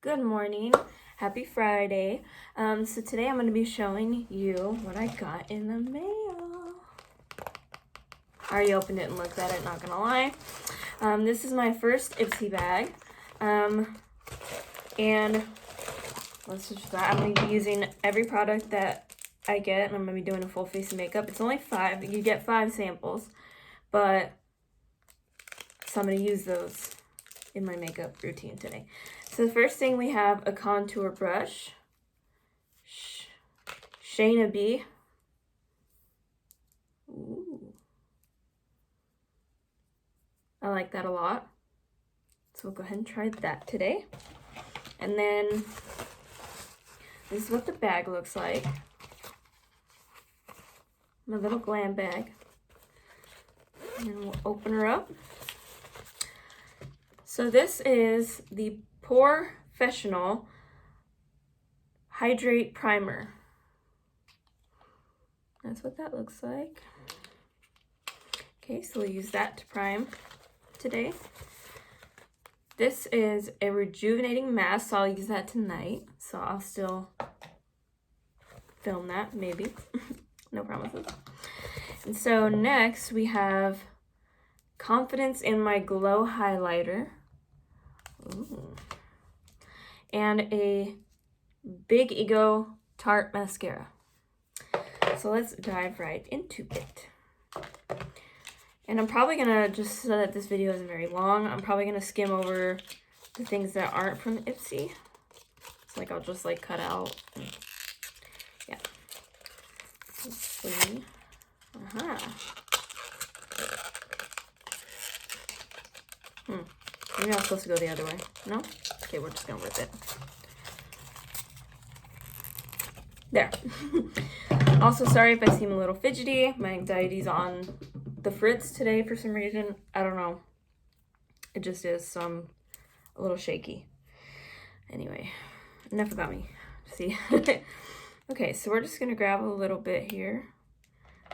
Good morning. Happy Friday. So today I'm going to be showing you what I got in the mail. I already opened it and looked at it, not gonna lie. This is my first Ipsy bag. And let's just that. I'm going to be using every product that I get, and I'm going to be doing a full face of makeup. It's only 5. You get 5 samples, but so I'm going to use those in my makeup routine today. So the first thing we have a contour brush, Shayna B. Ooh. I like that a lot. So we'll go ahead and try that today. And then this is what the bag looks like. My little glam bag. And then we'll open her up. So this is the Professional Hydrate Primer. That's what that looks like. Okay, so we'll use that to prime today. This is a rejuvenating mask, so I'll use that tonight. So I'll still film that, maybe. No promises. And so next we have Confidence in My Glow Highlighter. Ooh. And a Big Ego Tarte Mascara. So let's dive right into it. And I'm probably gonna, just so that this video isn't very long, I'm probably gonna skim over the things that aren't from Ipsy. So like I'll just like cut out. And, yeah. Let's see. Maybe I'm supposed to go the other way. No? Okay, we're just gonna rip it. There. Also, sorry if I seem a little fidgety. My anxiety's on the fritz today for some reason. I don't know. It just is, so I'm a little shaky. Anyway, enough about me. See? Okay, so we're just gonna grab a little bit here.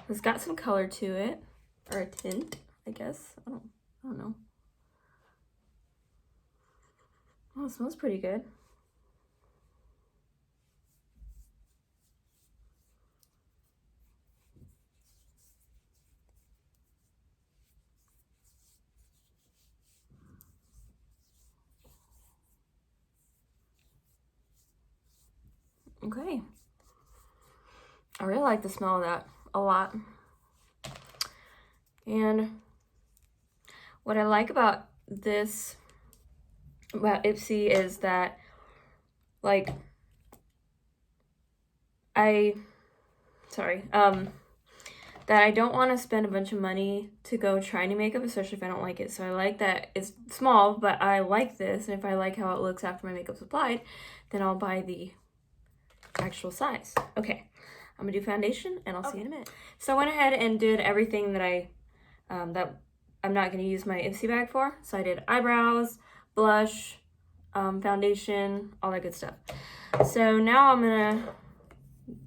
It's got some color to it, or a tint, I guess. I don't know. Oh, it smells pretty good. Okay. I really like the smell of that a lot. And what I like about this, about Ipsy, is that, like, that I don't want to spend a bunch of money to go try new makeup, especially if I don't like it. So I like that it's small, but I like this, and if I like how it looks after my makeup's applied, then I'll buy the actual size. Okay, I'm gonna do foundation, and I'll see you in a minute. So I went ahead and did everything that that I'm not gonna use my Ipsy bag for. So I did eyebrows, blush, foundation, all that good stuff. So now I'm gonna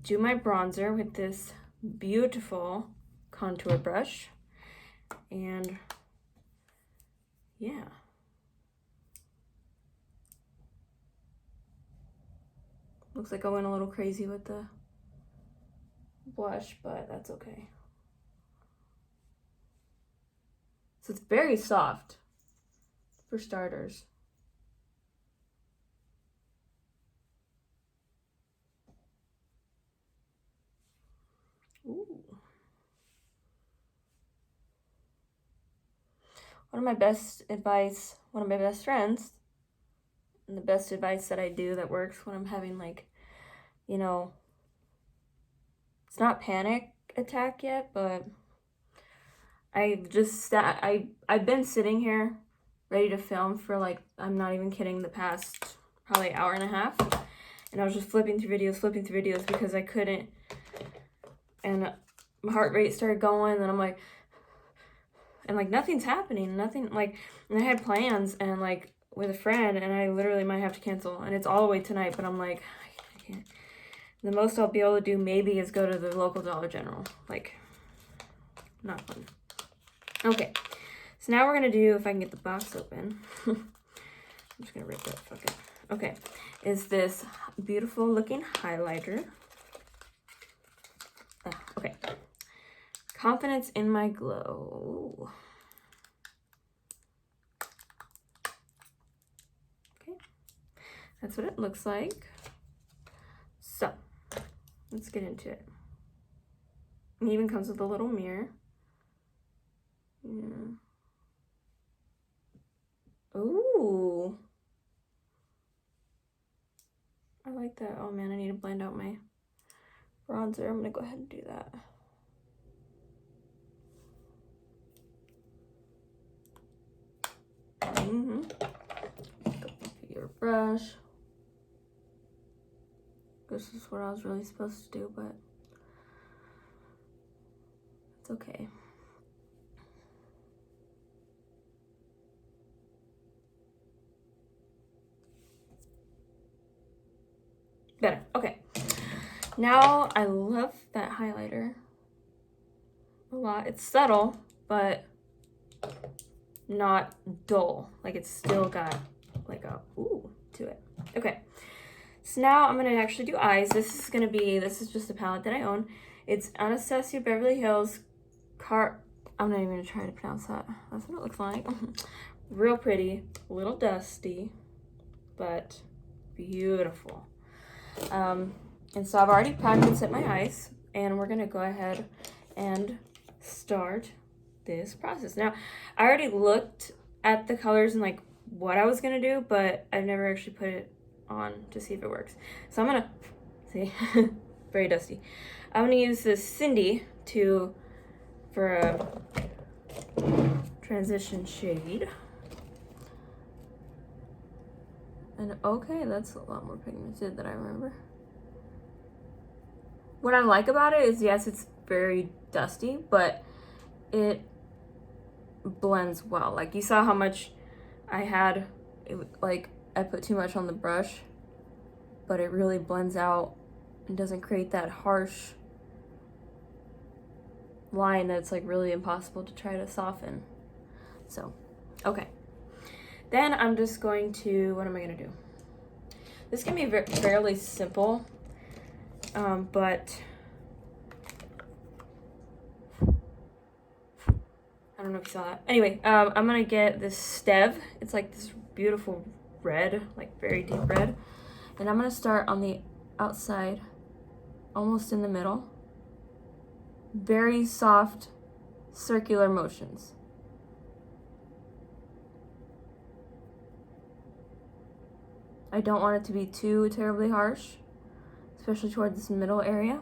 do my bronzer with this beautiful contour brush, and yeah. Looks like I went a little crazy with the blush, but that's okay. So it's very soft, for starters. Ooh. One of my best friends, and the best advice that I do that works when I'm having, like, you know, it's not panic attack yet, but I've been sitting here ready to film for, like, I'm not even kidding, the past probably hour and a half, and I was just flipping through videos because I couldn't, and my heart rate started going, and I'm like, and like nothing's happening, and I had plans, and like with a friend, and I literally might have to cancel, and it's all the way tonight, but I'm like, I can't. The most I'll be able to do maybe is go to the local Dollar General. Like, not fun. Okay, so now we're gonna do, if I can get the box open. I'm just gonna rip that, fuck it. okay, is this beautiful looking highlighter. Okay. Confidence in my glow. Okay. That's what it looks like. So, let's get into it. It even comes with a little mirror. Yeah. Ooh. I like that. Oh man, I need to blend out my bronzer. I'm gonna go ahead and do that. Your brush. This is what I was really supposed to do, but it's okay. Better. Okay. Now I love that highlighter a lot. It's subtle, but not dull. Like it's still got like a ooh to it. Okay. So now I'm gonna actually do eyes. This is just a palette that I own. It's Anastasia Beverly Hills I'm not even gonna try to pronounce that. That's what it looks like. Real pretty, a little dusty, but beautiful. And so I've already primed and set my eyes, and we're gonna go ahead and start this process. Now, I already looked at the colors and like what I was gonna do, but I've never actually put it on to see if it works. So I'm gonna see, very dusty. I'm gonna use this Cindy for a transition shade. And okay, that's a lot more pigmented than I remember. What I like about it is, yes, it's very dusty, but it blends well. Like you saw how much I had, like I put too much on the brush, but it really blends out and doesn't create that harsh line that's like really impossible to try to soften. So, okay. Then I'm just going to, what am I gonna do? This can be fairly simple, but I don't know if you saw that. Anyway, I'm gonna get this Stev. It's like this beautiful red, like very deep red. And I'm gonna start on the outside, almost in the middle. Very soft, circular motions. I don't want it to be too terribly harsh, especially towards this middle area.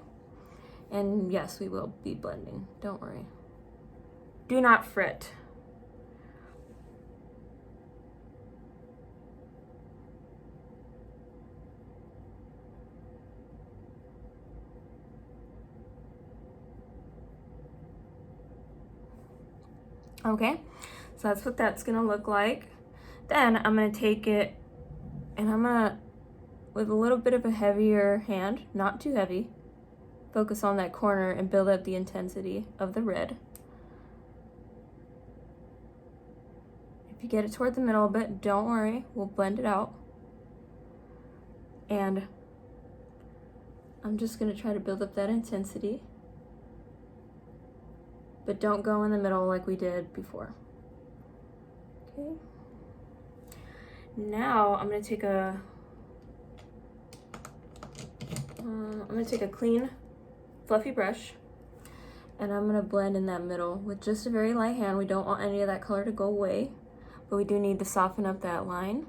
And yes, we will be blending, don't worry. Do not fret. Okay, so that's what that's gonna look like. Then I'm gonna take it and I'm gonna, with a little bit of a heavier hand, not too heavy, focus on that corner and build up the intensity of the red. If you get it toward the middle a bit, don't worry, we'll blend it out. And I'm just gonna try to build up that intensity, but don't go in the middle like we did before. Okay. Now I'm gonna take a clean, fluffy brush, and I'm gonna blend in that middle with just a very light hand. We don't want any of that color to go away, but we do need to soften up that line.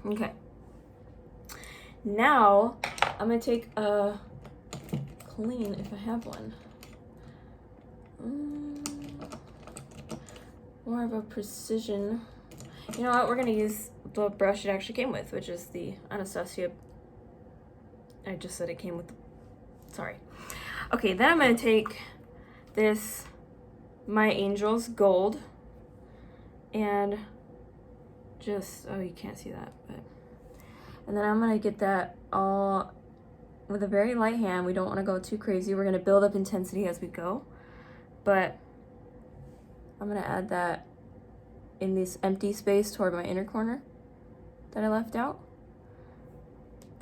Okay. Now I'm gonna take a clean, if I have one, more of a precision. You know what? We're gonna use the brush it actually came with, which is the Anastasia. I just said it came with. Sorry. Okay, then I'm gonna take this My Angels Gold and just, oh, you can't see that, but, and then I'm gonna get that all with a very light hand. We don't want to go too crazy. We're gonna build up intensity as we go. but I'm gonna add that in this empty space toward my inner corner that I left out.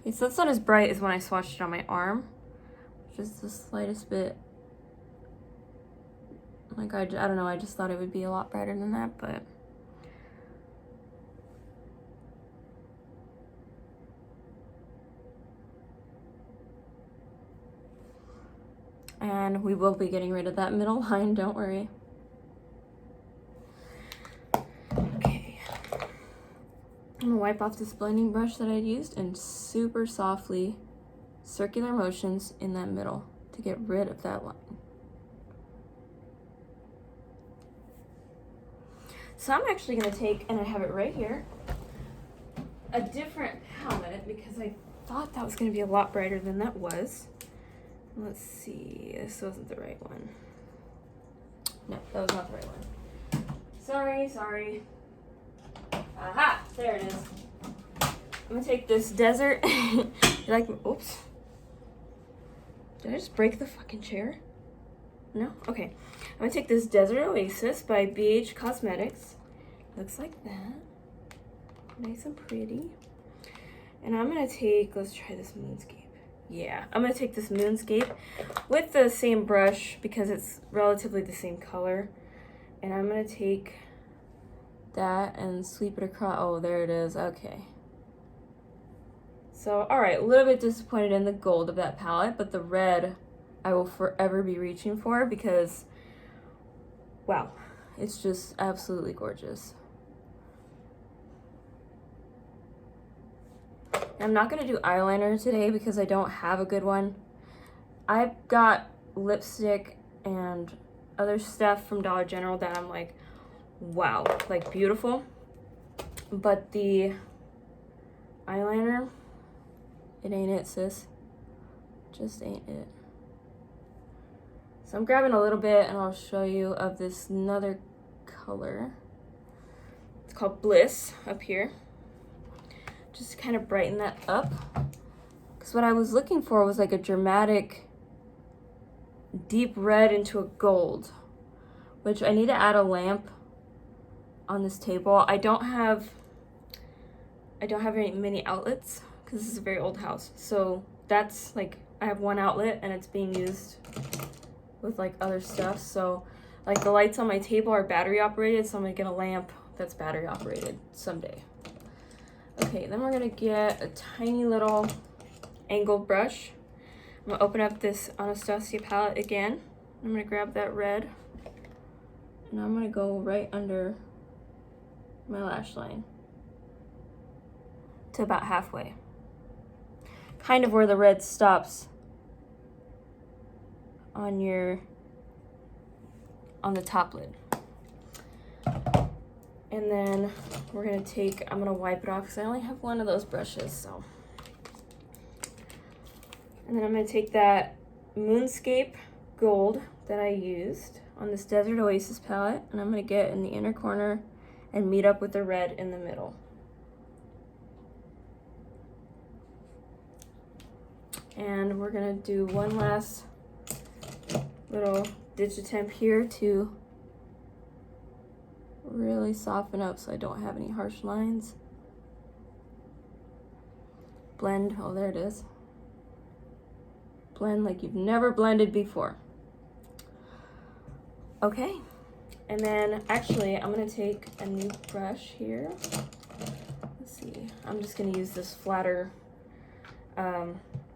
Okay, so that's not as bright as when I swatched it on my arm, just the slightest bit. Like, I don't know, I just thought it would be a lot brighter than that, but. And we will be getting rid of that middle line, don't worry. Okay. I'm gonna wipe off this blending brush that I used and super softly circular motions in that middle to get rid of that line. So I'm actually gonna take, and I have it right here, a different palette because I thought that was gonna be a lot brighter than that was. Let's see, this wasn't the right one. No, that was not the right one. Sorry. Aha, there it is. I'm gonna take this desert. Oops. Did I just break the fucking chair? No? Okay. I'm gonna take this Desert Oasis by BH Cosmetics. Looks like that. Nice and pretty. And I'm gonna take, let's try this Moonscape. Yeah, I'm gonna take this Moonscape with the same brush because it's relatively the same color. And I'm gonna take that and sweep it across. Oh, there it is. Okay. So, all right, a little bit disappointed in the gold of that palette, but the red I will forever be reaching for because, wow, it's just absolutely gorgeous. I'm not gonna do eyeliner today because I don't have a good one. I've got lipstick and other stuff from Dollar General that I'm like, wow, like beautiful. But the eyeliner, it ain't it, sis. Just ain't it. So I'm grabbing a little bit and I'll show you of this another color. It's called Bliss up here. Just to kind of brighten that up. Because what I was looking for was like a dramatic deep red into a gold, which I need to add a lamp on this table. I don't have very many outlets because this is a very old house. So that's like, I have one outlet and it's being used with like other stuff. So like the lights on my table are battery operated, so I'm gonna get a lamp that's battery operated someday. Okay, then we're gonna get a tiny little angled brush. I'm gonna open up this Anastasia palette again. I'm gonna grab that red and I'm gonna go right under my lash line to about halfway. Kind of where the red stops on the top lid. And then we're gonna take, I'm gonna wipe it off because I only have one of those brushes, so. And then I'm gonna take that Moonscape Gold that I used on this Desert Oasis palette, and I'm gonna get in the inner corner and meet up with the red in the middle. And we're gonna do one last little digitemp here to really soften up so I don't have any harsh lines. Blend, oh there it is. Blend like you've never blended before. Okay, and then actually I'm gonna take a new brush here. Let's see, I'm just gonna use this flatter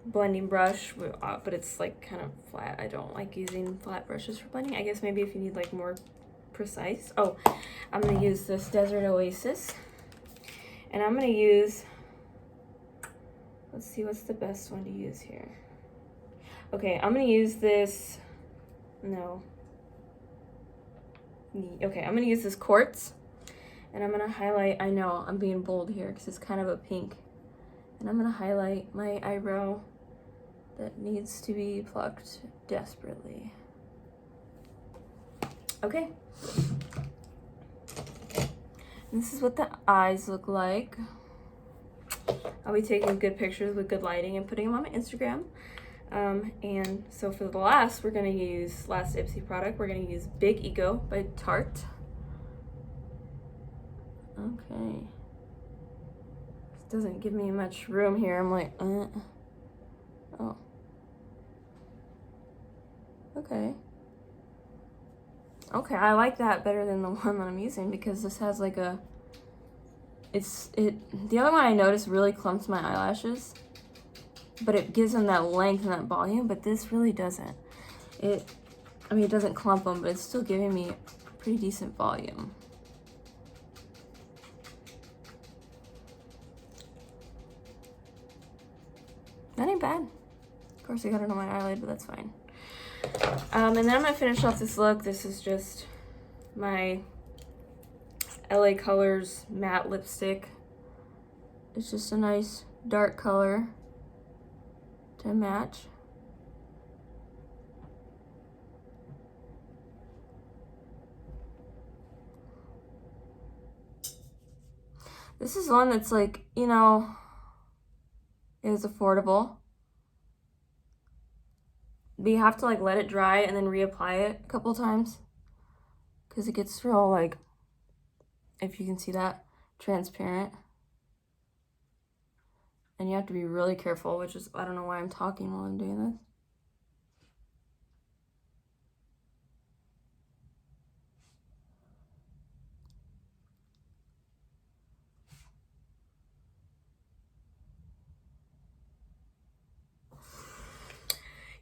blending brush, but it's like kind of flat. I don't like using flat brushes for blending. I guess maybe if you need like more precise. Oh, I'm gonna use this Desert Oasis, and I'm gonna use, let's see, what's the best one to use here? Okay, I'm gonna use this, okay, I'm gonna use this Quartz, and I'm gonna highlight, I know I'm being bold here because it's kind of a pink, and I'm gonna highlight my eyebrow that needs to be plucked desperately. Okay. And this is what the eyes look like. I'll be taking good pictures with good lighting and putting them on my Instagram. And so for the last, we're gonna use last Ipsy product. We're gonna use Big Ego by Tarte. Okay. This doesn't give me much room here. I'm like, oh. Okay. Okay, I like that better than the one that I'm using because this has like a, the other one I noticed really clumps my eyelashes, but it gives them that length and that volume, but this really doesn't. I mean, it doesn't clump them, but it's still giving me pretty decent volume. That ain't bad. Of course, I got it on my eyelid, but that's fine. And then I'm gonna finish off this look. This is just my LA Colors matte lipstick. It's just a nice dark color to match. This is one that's like, you know, is affordable. But you have to like let it dry and then reapply it a couple times because it gets real, like, if you can see that, transparent. And you have to be really careful, which is, I don't know why I'm talking while I'm doing this.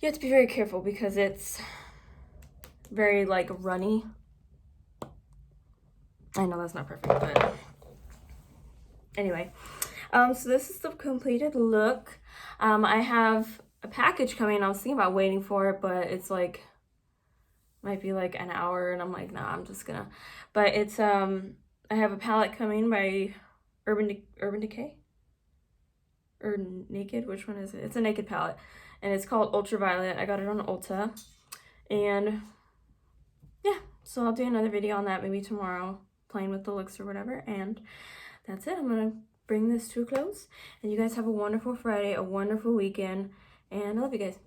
You have to be very careful because it's very like runny. I know that's not perfect, but anyway. So this is the completed look. I have a package coming. I was thinking about waiting for it, but it's like, might be like an hour, and I'm like, nah, I'm just gonna. But it's I have a palette coming by Urban Decay or Naked. Which one is it? It's a Naked palette, and it's called Ultraviolet. I got it on Ulta, and yeah. So I'll do another video on that maybe tomorrow, playing with the looks or whatever, and that's it. I'm gonna bring this to a close, and you guys have a wonderful Friday, a wonderful weekend, and I love you guys.